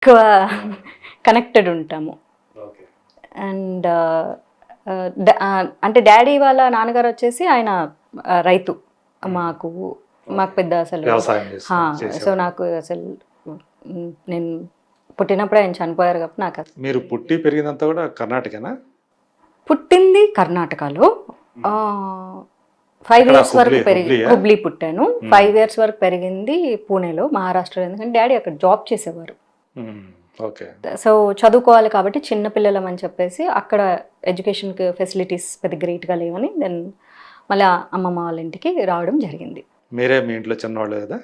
ఎక్కువ కనెక్టెడ్ ఉంటాము. అండ్ అంటే డాడీ వాళ్ళ నాన్నగారు వచ్చేసి ఆయన రైతు. మాకు పెద్ద అసలు సో నాకు అసలు నేను పుట్టినప్పుడు ఆయన చనిపోయారు కాబట్టి నాకు మీరు పుట్టి పెరిగినంత కూడా కర్ణాటకనా? పుట్టింది కర్ణాటకలో, 5 years వరకు హుబ్లీ పుట్టాను. 5 years వరకు పెరిగింది పూణేలో, మహారాష్ట్రలో. ఎందుకంటే డాడీ అక్కడ జాబ్ చేసేవారు. సో చదువుకోవాలి కాబట్టి చిన్నపిల్లలం అని చెప్పేసి అక్కడ ఎడ్యుకేషన్కి ఫెసిలిటీస్ పెద్ద గ్రేట్గా లేవని దెన్ మళ్ళీ అమ్మమ్మ వాళ్ళ ఇంటికి రావడం జరిగింది. మీరే మీ ఇంట్లో చిన్నవాళ్ళు కదా?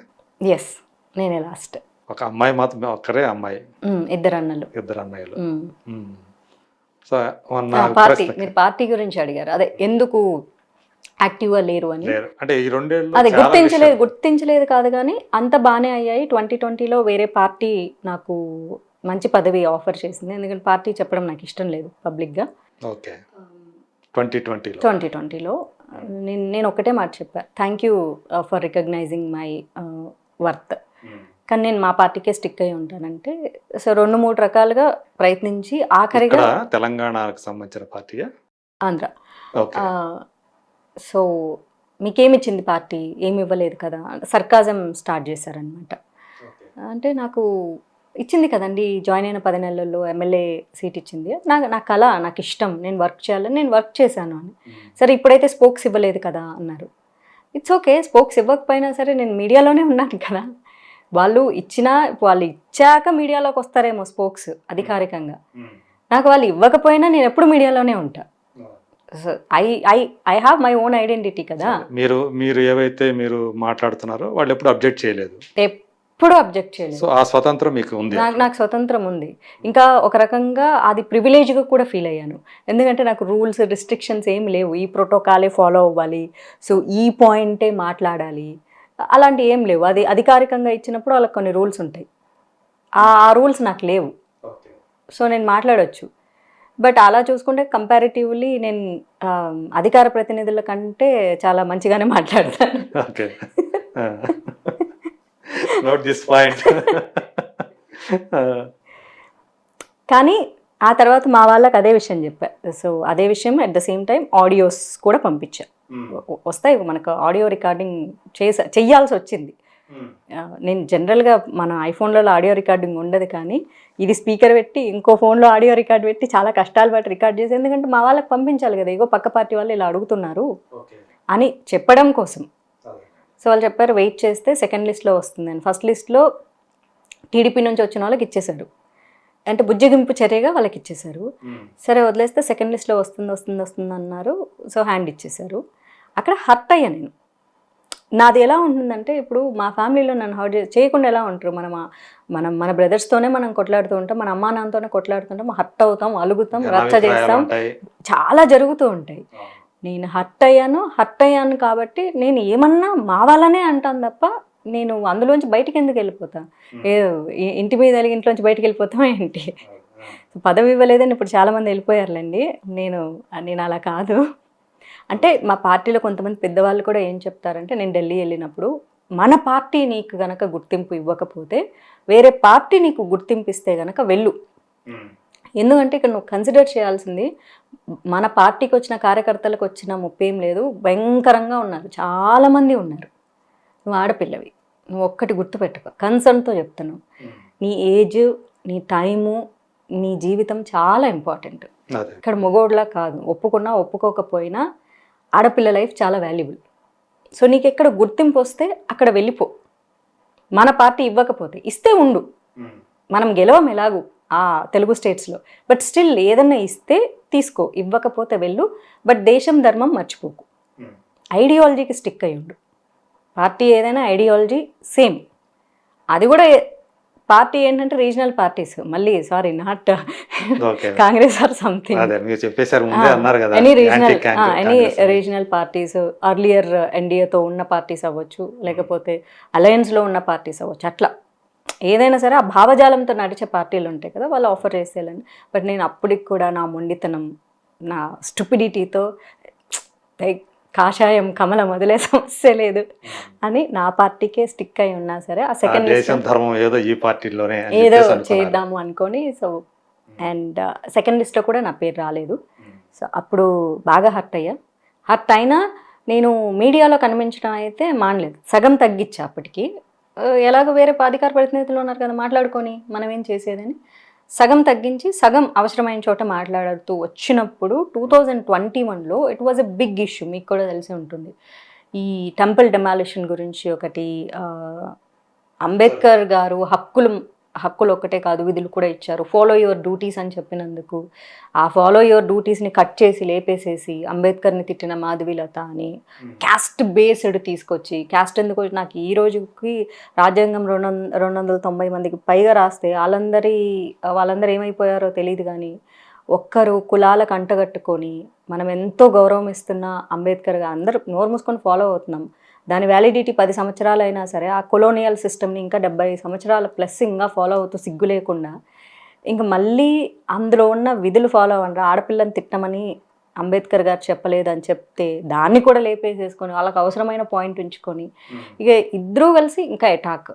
ఎస్, నేనే లాస్ట్. ఒక అమ్మాయి మాత్రం, ఒక్కరే అమ్మాయి? ఇద్దరు అన్నలు. సో మీరు పార్టీ గురించి అడిగారు, అదే ఎందుకు యాక్టివ్గా లేరు అని. అంటే ఈ 2 ఏళ్ళు అదే గుర్తించలేదు కాదు కానీ అంత బాగానే అయ్యాయి. 2020లో వేరే పార్టీ నాకు మంచి పదవి ఆఫర్ చేసింది. ఎందుకంటే పార్టీ చెప్పడం నాకు ఇష్టం లేదు పబ్లిక్గా. ఓకే. 2020లో నేను ఒకటే మాట చెప్పా, thank you for recognising my worth, కానీ నేను మా పార్టీకే స్టిక్ అయి ఉంటానంటే. సో 2-3 రకాలుగా ప్రయత్నించి ఆఖరిగా తెలంగాణకు సంబంధించిన పార్టీ, ఆంధ్ర. సో మీకేమిచ్చింది పార్టీ, ఏమి ఇవ్వలేదు కదా, సర్కాజం స్టార్ట్ చేశారనమాట. అంటే నాకు ఇచ్చింది కదండి, జాయిన్ అయిన 10 నెలల్లో ఎమ్మెల్యే సీట్ ఇచ్చింది. నా కళ, నాకు ఇష్టం, నేను వర్క్ చేయాలని నేను వర్క్ చేశాను అని. సరే ఇప్పుడైతే స్పోక్స్ ఇవ్వలేదు కదా అన్నారు. ఇట్స్ ఓకే, స్పోక్స్ ఇవ్వకపోయినా సరే నేను మీడియాలోనే ఉన్నాను కదా. వాళ్ళు ఇచ్చాక మీడియాలోకి వస్తారేమో స్పోక్స్ అధికారికంగా. నాకు వాళ్ళు ఇవ్వకపోయినా నేను ఎప్పుడు మీడియాలోనే ఉంటా. I have my own identity కదా. మీరు ఏవైతే మీరు మాట్లాడుతున్నారో వాళ్ళు ఎప్పుడు అబ్జెక్ట్ చేయలేదు? ఎప్పుడు అబ్జెక్ట్ చేయలేదు. సో ఆ స్వతంత్రం మీకు ఉంది? నాకు స్వతంత్రం ఉంది. ఇంకా ఒక రకంగా అది ప్రివిలేజ్గా కూడా ఫీల్ అయ్యాను. ఎందుకంటే నాకు రూల్స్ రిస్ట్రిక్షన్స్ ఏమి లేవు, ఈ ప్రోటోకాలే ఫాలో అవ్వాలి, సో ఈ పాయింటే మాట్లాడాలి, అలాంటి ఏం లేవు. అది అధికారికంగా ఇచ్చినప్పుడు వాళ్ళకి కొన్ని రూల్స్ ఉంటాయి, ఆ రూల్స్ నాకు లేవు. సో నేను మాట్లాడవచ్చు. బట్ అలా చూసుకుంటే కంపారిటివ్లీ నేను అధికార ప్రతినిధుల కంటే చాలా మంచిగానే మాట్లాడతాను. కానీ ఆ తర్వాత మా వాళ్ళకి అదే విషయం చెప్పా. సో అదే విషయం at the same time audios కూడా పంపించా. వస్తాయి మనకు, ఆడియో రికార్డింగ్ చెయ్యాల్సి వచ్చింది. నేను జనరల్గా మన ఐఫోన్లలో ఆడియో రికార్డింగ్ ఉండదు, కానీ ఇది స్పీకర్ పెట్టి ఇంకో ఫోన్లో ఆడియో రికార్డ్ పెట్టి చాలా కష్టాలు పట్టి రికార్డ్ చేసి, ఎందుకంటే మా వాళ్ళకి పంపించాలి కదా, ఇగో పక్క పార్టీ వాళ్ళు ఇలా అడుగుతున్నారు అని చెప్పడం కోసం. సో వాళ్ళు చెప్పారు వెయిట్ చేస్తే సెకండ్ లిస్ట్లో వస్తుంది అని. ఫస్ట్ లిస్ట్లో టీడీపీ నుంచి వచ్చిన వాళ్ళకి ఇచ్చేశారు, అంటే బుజ్జిగింపు చర్యగా వాళ్ళకి ఇచ్చేశారు. సరే వదిలేస్తే సెకండ్ లిస్ట్లో వస్తుంది అన్నారు. సో హ్యాండ్ ఇచ్చేశారు. అక్కడ హర్ట్ అయ్యా నేను. నాది ఎలా ఉంటుందంటే, ఇప్పుడు మా ఫ్యామిలీలో నన్ను హర్ట్ చేయకుండా ఎలా ఉంటారు, మన బ్రదర్స్తోనే మనం కొట్లాడుతూ ఉంటాం, మన అమ్మా నాన్నతోనే కొట్లాడుతుంటాం, హర్ట్ అవుతాం, అలుగుతాం, రచ్చ చేస్తాం, చాలా జరుగుతూ ఉంటాయి. నేను హర్ట్ అయ్యాను కాబట్టి నేను ఏమన్నా మా వాళ్ళనే అంటాను తప్ప నేను అందులోంచి బయటికి ఎందుకు వెళ్ళిపోతా, ఇంటి మీద వెళ్ళి ఇంట్లోంచి బయటికి వెళ్ళిపోతాం ఏంటి. పదవి ఇవ్వలేదని ఇప్పుడు చాలామంది వెళ్ళిపోయారులేండి, నేను అలా కాదు. అంటే మా పార్టీలో కొంతమంది పెద్దవాళ్ళు కూడా ఏం చెప్తారంటే, నేను ఢిల్లీ వెళ్ళినప్పుడు మన పార్టీ నీకు గనక గుర్తింపు ఇవ్వకపోతే వేరే పార్టీ నీకు గుర్తింపు ఇస్తే గనక వెళ్ళు. ఎందుకంటే ఇక్కడ నువ్వు కన్సిడర్ చేయాల్సింది, మన పార్టీకి వచ్చిన కార్యకర్తలకు వచ్చిన ముప్పేం లేదు, భయంకరంగా ఉన్నారు, చాలామంది ఉన్నారు. నువ్వు ఆడపిల్లవి, నువ్వు ఒక్కటి గుర్తుపెట్టుకో, కన్సర్న్తో చెప్తాను, నీ ఏజ్, నీ టైము, నీ జీవితం చాలా ఇంపార్టెంట్. ఇక్కడ మగోడ్లా కాదు, ఒప్పుకున్నా ఒప్పుకోకపోయినా ఆడపిల్ల లైఫ్ చాలా వాల్యుబుల్. సో నీకు ఎక్కడ గుర్తింపు వస్తే అక్కడ వెళ్ళిపో. మన పార్టీ ఇవ్వకపోతే, ఇస్తే ఉండు, మనం గెలవం ఎలాగూ ఆ తెలుగు స్టేట్స్లో, బట్ స్టిల్ ఏదన్నా ఇస్తే తీసుకో, ఇవ్వకపోతే వెళ్ళు. బట్ దేశం ధర్మం మర్చిపోకు, ఐడియాలజీకి స్టిక్ అయ్యి ఉండు. పార్టీ ఏదైనా ఐడియాలజీ సేమ్. అది కూడా పార్టీ ఏంటంటే రీజనల్ పార్టీస్, మళ్ళీ sorry not Congress or something, any regional parties, earlier ఎన్డీఏతో ఉన్న పార్టీస్ అవ్వచ్చు, లేకపోతే అలయన్స్లో ఉన్న పార్టీస్ అవ్వచ్చు, అట్లా ఏదైనా సరే ఆ భావజాలంతో నడిచే పార్టీలు ఉంటాయి కదా, వాళ్ళు ఆఫర్ చేసేయాలని. బట్ నేను అప్పటికి కూడా నా మొండితనం, నా స్టూపిడిటీతో కాషాయం కమలం వదిలే సమస్య లేదు అని నా పార్టీకే స్టిక్ అయి ఉన్నా సరే ఆ సెకండ్ దేశం ధర్మం ఏదో ఈ పార్టీలోనే అని ఏదో చెప్పేసి అనుకున్నారు. చేద్దాము అనుకొని సో అండ్ సెకండ్ లిస్ట్లో కూడా నా పేరు రాలేదు. సో అప్పుడు బాగా హర్ట్ అయినా నేను మీడియాలో కనిపించడం అయితే మానలేదు, సగం తగ్గించా అప్పటికి. ఎలాగో వేరే అధికార ప్రతినిధులు ఉన్నారు కదా మాట్లాడుకొని మనం ఏం చేసేదని సగం తగ్గించి సగం అవసరమైన చోట మాట్లాడుతూ వచ్చినప్పుడు 2021లో it was a big issue, మీకు కూడా తెలిసి ఉంటుంది. ఈ టెంపుల్ డెమాలిషన్ గురించి ఒకటి, అంబేద్కర్ గారు హక్కులు ఒక్కటే కాదు విధులు కూడా ఇచ్చారు, ఫాలో యువర్ డ్యూటీస్ అని చెప్పినందుకు ఆ ఫాలో యువర్ డ్యూటీస్ని కట్ చేసి లేపేసేసి అంబేద్కర్ని తిట్టిన మాధవీలత అని క్యాస్ట్ బేస్డ్ తీసుకొచ్చి, క్యాస్ట్ ఎందుకు నాకు ఈ రోజుకి రాజ్యాంగం 290 మందికి పైగా రాస్తే వాళ్ళందరూ ఏమైపోయారో తెలియదు, కానీ ఒక్కరు కులాలకు అంటగట్టుకొని మనం ఎంతో గౌరవం ఇస్తున్న అంబేద్కర్గా అందరూ నోరు మూసుకొని ఫాలో అవుతున్నాం. దాని వ్యాలిడిటీ 10 సంవత్సరాలు అయినా సరే ఆ కొలోనియల్ సిస్టమ్ని ఇంకా 70 సంవత్సరాల ప్లస్ ఇంకా ఫాలో అవుతూ సిగ్గు లేకుండా ఇంక మళ్ళీ అందులో ఉన్న విధులు ఫాలో అవ్వండి. ఆడపిల్లని తిట్టమని అంబేద్కర్ గారు చెప్పలేదు అని చెప్తే దాన్ని కూడా లేపేసేసుకొని వాళ్ళకి అవసరమైన పాయింట్ ఉంచుకొని ఇక ఇద్దరూ కలిసి ఇంకా అటాక్,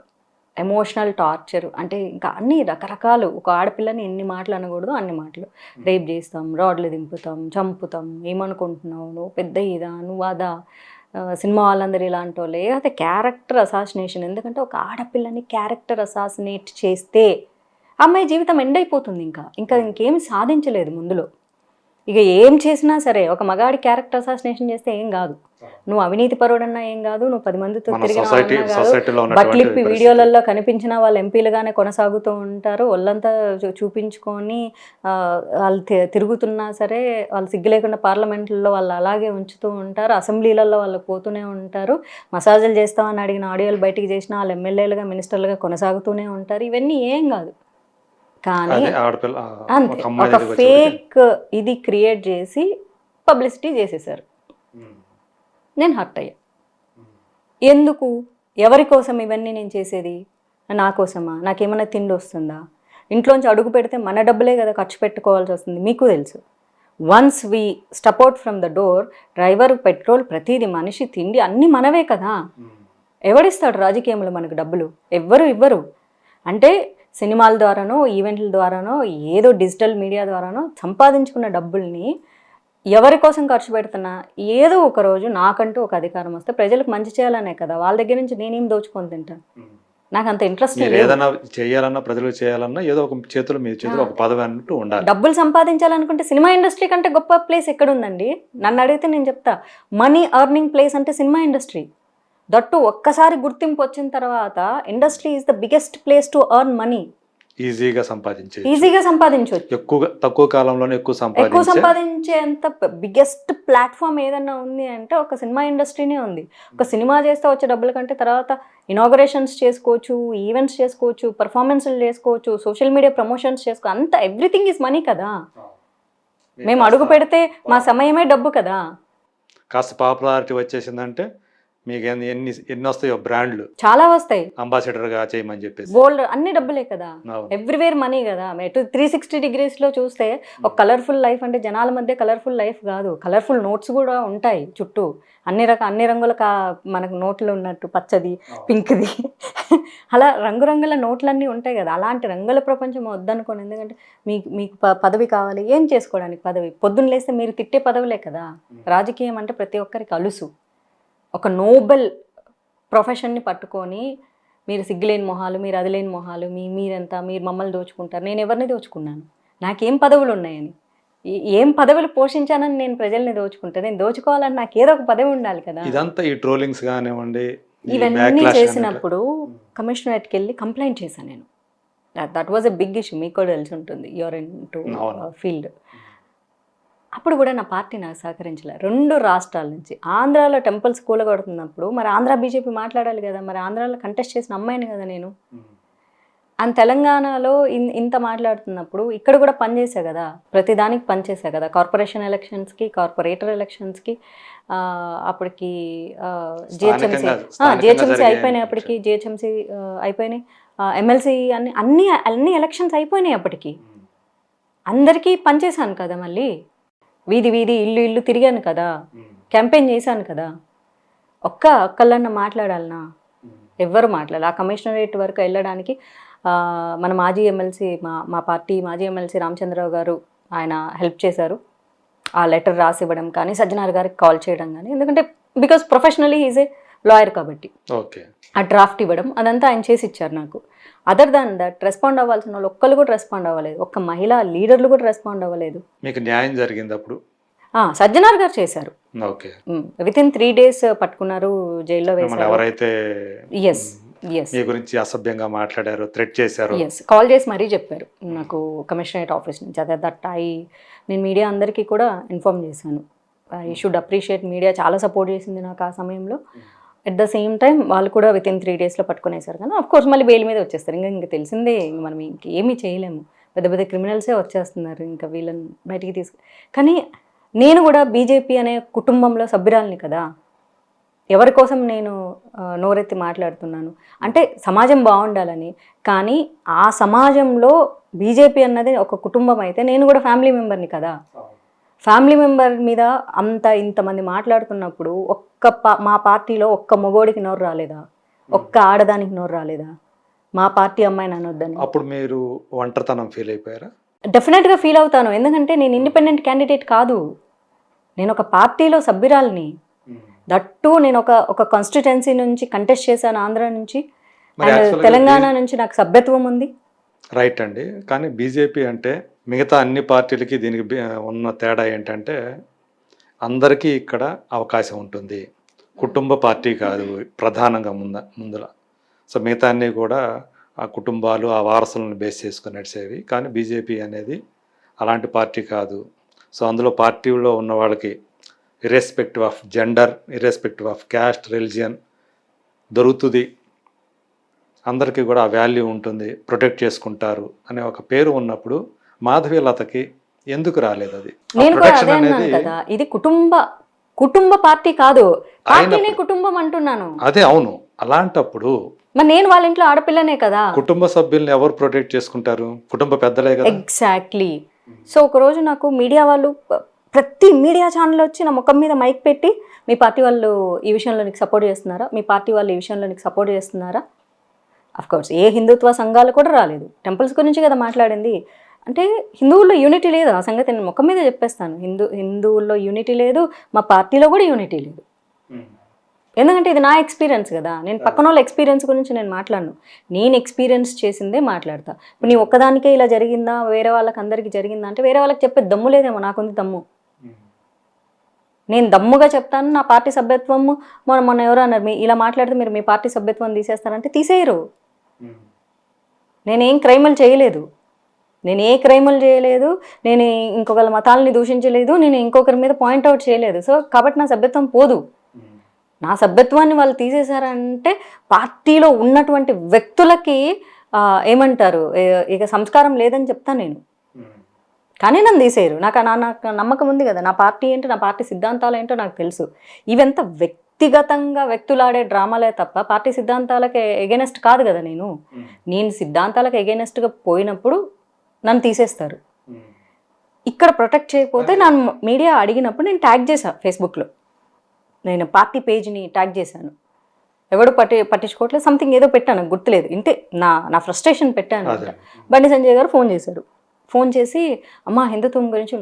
ఎమోషనల్ టార్చర్, అంటే ఇంకా అన్ని రకరకాలు. ఒక ఆడపిల్లని ఎన్ని మాటలు అనకూడదు అన్ని మాటలు, రేప్ చేస్తాం, రాడ్లు దింపుతాం, చంపుతాం, ఏమనుకుంటున్నావు నువ్వు పెద్ద ఇదా నువ్వు అదా, సినిమా వాళ్ళందరూ ఇలాంటి వాళ్ళే, అయితే క్యారెక్టర్ అసాసినేషన్. ఎందుకంటే ఒక ఆడపిల్లని క్యారెక్టర్ అసాసినేట్ చేస్తే అమ్మాయి జీవితం ఎండ్ అయిపోతుంది, ఇంకా ఇంకేమి సాధించలేదు ముందులో. ఇక ఏం చేసినా సరే ఒక మగాడి క్యారెక్టర్ అసాసినేషన్ చేస్తే ఏం కాదు, నువ్వు అవినీతి పరుడన్నా ఏం కాదు, నువ్వు 10 మందితో తిరిగిన కాదు, బట్లిప్పి వీడియోలలో కనిపించిన వాళ్ళు ఎంపీలుగానే కొనసాగుతూ ఉంటారు, వాళ్ళంతా చూపించుకొని వాళ్ళు తిరుగుతున్నా సరే వాళ్ళు సిగ్గు లేకుండా పార్లమెంట్లో వాళ్ళు అలాగే ఉంచుతూ ఉంటారు, అసెంబ్లీలలో వాళ్ళు పోతూనే ఉంటారు, మసాజులు చేస్తామని అడిగిన ఆడియోలు బయటికి చేసిన వాళ్ళు ఎమ్మెల్యేలుగా మినిస్టర్లుగా కొనసాగుతూనే ఉంటారు, ఇవన్నీ ఏం కాదు. కానీ అంతే ఒక ఫేక్ ఇది క్రియేట్ చేసి పబ్లిసిటీ చేసేసారు. నేను హర్ట్ అయ్యా. ఎందుకు, ఎవరి కోసం ఇవన్నీ నేను చేసేది? నా కోసమా? నాకేమైనా తిండి వస్తుందా? ఇంట్లోంచి అడుగు పెడితే మన డబ్బులే కదా ఖర్చు పెట్టుకోవాల్సి వస్తుంది, మీకు తెలుసు. Once we step out from the door, driver, petrol, ప్రతిదీ, మనిషి, తిండి అన్నీ మనవే కదా. ఎవడిస్తాడు రాజకీయంలో మనకు డబ్బులు? ఎవ్వరు ఇవ్వరు. అంటే సినిమాల ద్వారానో ఈవెంట్ల ద్వారానో ఏదో డిజిటల్ మీడియా ద్వారానో సంపాదించుకున్న డబ్బుల్ని ఎవరి కోసం ఖర్చు పెడుతున్నా, ఏదో ఒక రోజు నాకంటూ ఒక అధికారం వస్తే ప్రజలకు మంచి చేయాలనే కదా, వాళ్ళ దగ్గర నుంచి నేనేం దోచుకొని తింటాను? నాకు అంత ఇంట్రెస్ట్ లేదు. ఏదైనా చేయాలన్నా ప్రజలకు చేయాలన్నా ఏదో ఒక చేతులు మీ చేతులు ఒక పదవి అన్నట్టు ఉండాలి. డబ్బులు సంపాదించాలనుకుంటే సినిమా ఇండస్ట్రీ కంటే గొప్ప ప్లేస్ ఎక్కడ ఉందండి? నన్ను అడిగితే నేను చెప్తా, మనీ ఎర్నింగ్ ప్లేస్ అంటే సినిమా ఇండస్ట్రీ. దట్టు ఒక్కసారి గుర్తింపు వచ్చిన తర్వాత industry is the biggest place to earn money. ఈజీగా సంపాదించవచ్చు. తక్కువ కాలంలోనే ఎక్కువ సంపాదించేంత బిగ్గెస్ట్ ప్లాట్ఫామ్ ఏదన్నా ఉంది అంటే ఒక సినిమా ఇండస్ట్రీనే ఉంది. ఒక సినిమా చేస్తే వచ్చే డబ్బుల కంటే తర్వాత ఇనాగరేషన్స్ చేసుకోవచ్చు, ఈవెంట్స్ చేసుకోవచ్చు, పర్ఫార్మెన్స్లు చేసుకోవచ్చు, సోషల్ మీడియా ప్రమోషన్స్ చేసుకోవచ్చు, అంత ఎవ్రీథింగ్ ఈజ్ మనీ కదా. మేము అడుగు పెడితే మా సమయమే డబ్బు కదా. కాస్త పాపులారిటీ వచ్చేసిందంటే మీకు ఎన్ని వస్తాయో బ్రాండ్లు చాలా వస్తాయి, అంబాసిడర్ గా చేయమని చెప్పేసి గోల్డ్, అన్ని డబ్బులే కదా, ఎవ్రీవేర్ మనీ కదా. 360 degreesలో చూస్తే ఒక కలర్ఫుల్ లైఫ్ అంటే జనాల మధ్య కలర్ఫుల్ లైఫ్ కాదు, కలర్ఫుల్ నోట్స్ కూడా ఉంటాయి చుట్టూ, అన్ని రంగుల మనకు నోట్లు ఉన్నట్టు, పచ్చది, పింక్ది, అలా రంగురంగుల నోట్లన్నీ ఉంటాయి కదా. అలాంటి రంగుల ప్రపంచం వద్దనుకోండి. ఎందుకంటే మీకు పదవి కావాలి, ఏం చేసుకోవడానికి పదవి? పొద్దున్న లేస్తే మీరు తిట్టే పదవులే కదా. రాజకీయం అంటే ప్రతి ఒక్కరికి అలుసు. ఒక నోబెల్ ప్రొఫెషన్ని పట్టుకొని మీరు సిగ్గులేని మొహాలు, మీరు అదిలేని మొహాలు, మీరెంత, మీరు మమ్మల్ని దోచుకుంటారు. నేను ఎవరిని దోచుకున్నాను? నాకేం పదవులు ఉన్నాయని, ఏం పదవులు పోషించానని నేను ప్రజల్ని దోచుకుంటాను? నేను దోచుకోవాలని నాకు ఏదో ఒక పదవి ఉండాలి కదా. ఇదంతా ఈ ట్రోలింగ్స్ కానివ్వండి, ఇవన్నీ చేసినప్పుడు కమిషనరేట్కి వెళ్ళి కంప్లైంట్ చేశాను నేను. That was a big issue, మీకు కూడా తెలిసి ఉంటుంది, యువర్ ఇన్ టు ఫీల్డ్. అప్పుడు కూడా నా పార్టీ నాకు సహకరించలే. 2 రాష్ట్రాల నుంచి ఆంధ్రాలో టెంపుల్స్ కూలగొడుతున్నప్పుడు మరి ఆంధ్ర బీజేపీ మాట్లాడాలి కదా. మరి ఆంధ్రాలో కంటెస్ట్ చేసిన అమ్మాయిని కదా నేను. అండ్ తెలంగాణలో ఇంత మాట్లాడుతున్నప్పుడు ఇక్కడ కూడా పనిచేసా కదా, ప్రతిదానికి పనిచేసా కదా. కార్పొరేషన్ ఎలక్షన్స్కి, కార్పొరేటర్ ఎలక్షన్స్కి, అప్పటికి జిహెచ్ఎంసీ అయిపోయినాయి, అప్పటికి జిహెచ్ఎంసీ అయిపోయినాయి, ఎమ్మెల్సీ అన్ని ఎలక్షన్స్ అయిపోయినాయి. అప్పటికి అందరికీ పనిచేశాను కదా. మళ్ళీ వీధి ఇల్లు తిరిగాను కదా. క్యాంపెయిన్ చేశాను కదా, ఒక్కళ్ళన్న మాట్లాడాలనా? ఎవ్వరు మాట్లాడాలి. ఆ కమిషనరేట్ వరకు వెళ్ళడానికి మన మాజీ ఎమ్మెల్సీ, మా పార్టీ మాజీ ఎమ్మెల్సీ రామచంద్రరావు గారు ఆయన హెల్ప్ చేశారు. ఆ లెటర్ రాసివ్వడం కానీ, సజ్జనార్ గారికి కాల్ చేయడం కానీ, ఎందుకంటే because professionally is a lawyer కాబట్టి ఓకే. ఆ డ్రాఫ్ట్ ఇవ్వడం అదంతా ఆయన చేసి ఇచ్చారు నాకు. అదర్ దాన్ దట్ రెస్పాండ్ అవ్వాల్సిన వాళ్ళు ఒక్కళ్ళు కూడా రెస్పాండ్ అవ్వలేదు. ఒక్క మహిళా లీడర్లు కూడా రెస్పాండ్ అవ్వలేదు. మీకు న్యాయం జరిగింది అప్పుడు? సజ్జనార్ గారు చేశారు. ఓకే. వితిన్ 3 days పట్టుకున్నారు, జైల్లో వేశారు. ఎవరైతే ఎస్ మీ గురించి అసభ్యంగా మాట్లాడారు, థ్రెట్ చేశారు, కాల్ చేసి మరీ చెప్పారు నాకు కమిషనరేట్ ఆఫీస్ నుంచి. అదే నేను మీడియా అందరికీ కూడా ఇన్ఫార్మ్ చేశాను. ఐ షుడ్ అప్రిషియేట్ మీడియా, చాలా సపోర్ట్ చేసింది నాకు ఆ సమయంలో. అట్ ద సేమ్ టైం వాళ్ళు కూడా వితిన్ 3 daysలో పట్టుకునేసారు. కానీ ఆఫ్ కోర్స్ మళ్ళీ బెయిల్ మీద వచ్చేస్తారు. ఇంకా తెలిసిందే, మనం ఇంకేమీ చేయలేము. పెద్ద పెద్ద క్రిమినల్సే వచ్చేస్తున్నారు, ఇంకా వీళ్ళని బయటికి కానీ నేను కూడా బీజేపీ అనే కుటుంబంలో సభ్యురాలిని కదా. ఎవరి కోసం నేను నోరెత్తి మాట్లాడుతున్నాను అంటే సమాజం బాగుండాలని. కానీ ఆ సమాజంలో బీజేపీ అన్నది ఒక కుటుంబం అయితే నేను కూడా ఫ్యామిలీ మెంబర్ని కదా. ఫ్యామిలీ మెంబర్ మీద ఇంతమంది మాట్లాడుతున్నప్పుడు మా పార్టీలో ఒక్క మగోడికి నోరు రాలేదా? ఒక్క ఆడదానికి నోరు రాలేదా? మా పార్టీ అమ్మాయిని అనొద్దని. అప్పుడు మీరు ఒంటరితనం ఫీల్ అయిపోయారా? డెఫినెట్గా ఫీల్ అవుతాను. ఎందుకంటే నేను ఇండిపెండెంట్ క్యాండిడేట్ కాదు, నేను ఒక పార్టీలో సభ్యురాలిని. దట్టు నేను ఒక కాన్స్టిట్యుయెన్సీ నుంచి కంటెస్ట్ చేశాను, ఆంధ్ర నుంచి అండ్ తెలంగాణ నుంచి నాకు సభ్యత్వం ఉంది. రైట్ అండి. కానీ బీజేపీ అంటే మిగతా అన్ని పార్టీలకి దీనికి ఉన్న తేడా ఏంటంటే అందరికీ ఇక్కడ అవకాశం ఉంటుంది. కుటుంబ పార్టీ కాదు ప్రధానంగా ముందర. సో మిగతా అన్నీ కూడా ఆ కుటుంబాలు, ఆ వారసులను బేస్ చేసుకుని నడిచేవి. కానీ బీజేపీ అనేది అలాంటి పార్టీ కాదు. సో అందులో పార్టీలో ఉన్న వాళ్ళకి irrespective of gender, irrespective of caste, religion దొరుకుతుంది. అందరికీ కూడా ఆ వాల్యూ ఉంటుంది, ప్రొటెక్ట్ చేసుకుంటారు అనే ఒక పేరు ఉన్నప్పుడు మాధవీలతకి ఎందుకు రాలేదు అది? నేను కూడా అదే అన్నాను కదా, ఇది కుటుంబ పార్టీ కాదు, పార్టీనే కుటుంబం అంటున్నాను. అదే అవును. అలాంటప్పుడు మరి నేను వాళ్ళ ఇంట్లో ఆడపిల్లనే కదా. కుటుంబ సభ్యుల్ని ఎవరు ప్రొటెక్ట్ చేసుకుంటారు? కుటుంబ పెద్దలే కదా. ఎగ్జాక్ట్లీ. సో ఒకరోజు నాకు మీడియా వాళ్ళు, ప్రతి మీడియా ఛానల్ వచ్చి నా ముఖం మీద మైక్ పెట్టి, మీ పార్టీ వాళ్ళు ఈ విషయంలో నీకు సపోర్ట్ చేస్తున్నారా, మీ పార్టీ వాళ్ళు ఈ విషయంలో నీకు సపోర్ట్ చేస్తున్నారా? అఫ్కోర్స్ ఏ హిందుత్వ సంఘాలు కూడా రాలేదు, టెంపుల్స్ గురించి కదా మాట్లాడింది. అంటే హిందువుల్లో యూనిటీ లేదు, ఆ సంగతి నేను ముఖం మీద చెప్పేస్తాను. హిందువుల్లో యూనిటీ లేదు, మా పార్టీలో కూడా యూనిటీ లేదు. ఎందుకంటే ఇది నా ఎక్స్పీరియన్స్ కదా, నేను పక్కన వాళ్ళ ఎక్స్పీరియన్స్ గురించి నేను మాట్లాడను, నేను ఎక్స్పీరియన్స్ చేసిందే మాట్లాడతా. ఇప్పుడు నీ ఒక్కదానికే ఇలా జరిగిందా, వేరే వాళ్ళకి అందరికీ జరిగిందా అంటే వేరే వాళ్ళకి చెప్పే దమ్ము లేదేమో, నాకుంది దమ్ము. నేను దమ్ముగా చెప్తాను. నా పార్టీ సభ్యత్వము మొన్న ఎవరు అన్నారు, ఇలా మాట్లాడితే మీరు మీ పార్టీ సభ్యత్వం తీసేస్తారంటే తీసేయరు. నేనేం క్రైములు చేయలేదు, నేను నేను ఇంకొకరి మతాలని దూషించలేదు, నేను ఇంకొకరి మీద పాయింట్అవుట్ చేయలేదు. సో కాబట్టి నా సభ్యత్వం పోదు. నా సభ్యత్వాన్ని వాళ్ళు తీసేశారంటే పార్టీలో ఉన్నటువంటి వ్యక్తులకి ఏమంటారు, ఇక సంస్కారం లేదని చెప్తాను నేను. కానీ నన్ను తీసేయరు. నాకు నమ్మకం ఉంది కదా, నా పార్టీ ఏంటో, నా పార్టీ సిద్ధాంతాలు ఏంటో నాకు తెలుసు. ఇవంతా వ్యక్తిగతంగా వ్యక్తులాడే డ్రామాలే తప్ప పార్టీ సిద్ధాంతాలకు ఎగెనెస్ట్ కాదు కదా. నేను సిద్ధాంతాలకు ఎగెనెస్ట్గా పోయినప్పుడు నన్ను తీసేస్తారు. ఇక్కడ ప్రొటెక్ట్ చేయకపోతే నన్ను మీడియా అడిగినప్పుడు నేను ట్యాగ్ చేశాను ఫేస్బుక్లో, నేను పార్టీ పేజ్ని ట్యాగ్ చేశాను. ఎవడు పట్టించుకోవట్లేదు, సంథింగ్ ఏదో పెట్టాను, గుర్తులేదు. ఇంతే నా ఫ్రస్ట్రేషన్ పెట్టాను. బండి సంజయ్ గారు ఫోన్ చేశారు. ఫోన్ చేసి, అమ్మ హిందుత్వం గురించి